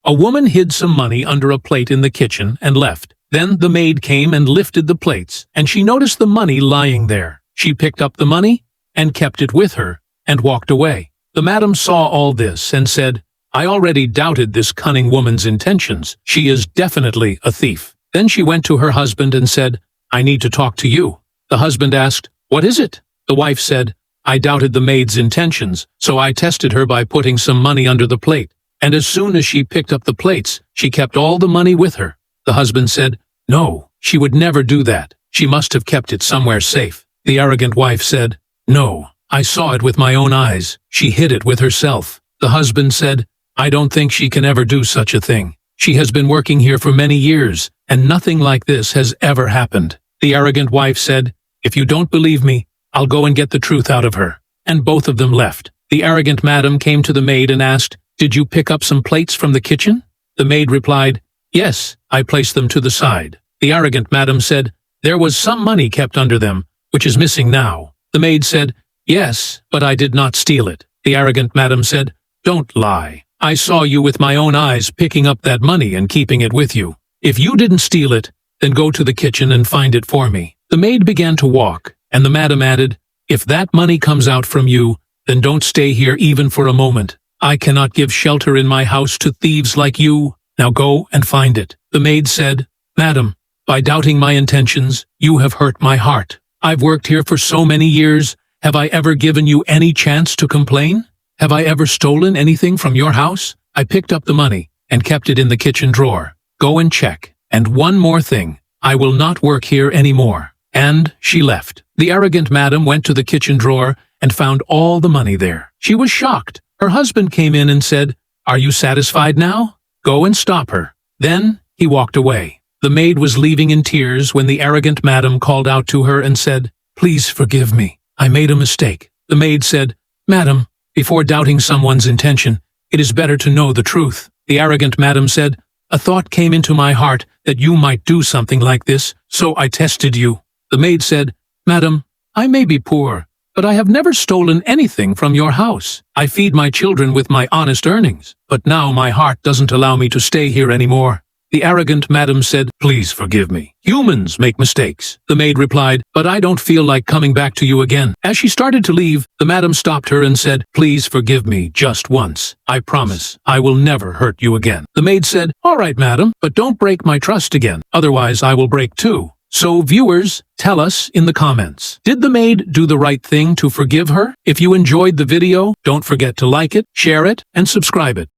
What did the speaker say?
A woman hid some money under a plate in the kitchen and left. Then the maid came and lifted the plates, and she noticed the money lying there. She picked up the money and kept it with her and walked away. The madam saw all this and said, "I already doubted this cunning woman's intentions. She is definitely a thief." Then she went to her husband and said, "I need to talk to you." The husband asked, "What is it?" The wife said, "I doubted the maid's intentions, so I tested her by putting some money under the plate. And as soon as she picked up the plates, she kept all the money with her." The husband said, "No, she would never do that. She must have kept it somewhere safe." The arrogant wife said, "No, I saw it with my own eyes. She hid it with herself." The husband said, "I don't think she can ever do such a thing. She has been working here for many years, and nothing like this has ever happened." The arrogant wife said, "If you don't believe me, I'll go and get the truth out of her." And both of them left. The arrogant madam came to the maid and asked, "Did you pick up some plates from the kitchen?" The maid replied, "Yes, I placed them to the side." The arrogant madam said, "There was some money kept under them, which is missing now." The maid said, "Yes, but I did not steal it." The arrogant madam said, "Don't lie. I saw you with my own eyes picking up that money and keeping it with you. If you didn't steal it, then go to the kitchen and find it for me." The maid began to walk, and the madam added, "If that money comes out from you, then don't stay here even for a moment. I cannot give shelter in my house to thieves like you. Now go and find it." The maid said, "Madam, by doubting my intentions, you have hurt my heart. I've worked here for so many years. Have I ever given you any chance to complain? Have I ever stolen anything from your house? I picked up the money and kept it in the kitchen drawer. Go and check. And one more thing, I will not work here anymore." And she left. The arrogant madam went to the kitchen drawer and found all the money there. She was shocked. Her husband came in and said, "Are you satisfied now? Go and stop her." Then he walked away. The maid was leaving in tears when the arrogant madam called out to her and said, "Please forgive me. I made a mistake." The maid said, "Madam, before doubting someone's intention, it is better to know the truth." The arrogant madam said, "A thought came into my heart that you might do something like this, so I tested you." The maid said, "Madam, I may be poor, but I have never stolen anything from your house. I feed my children with my honest earnings, but now my heart doesn't allow me to stay here anymore." The arrogant madam said, "Please forgive me. Humans make mistakes." The maid replied, "But I don't feel like coming back to you again." As she started to leave, the madam stopped her and said, "Please forgive me just once. I promise I will never hurt you again." The maid said, "All right, madam, but don't break my trust again. Otherwise I will break too." So viewers, tell us in the comments, did the maid do the right thing to forgive her? If you enjoyed the video, don't forget to like it, share it, and subscribe it.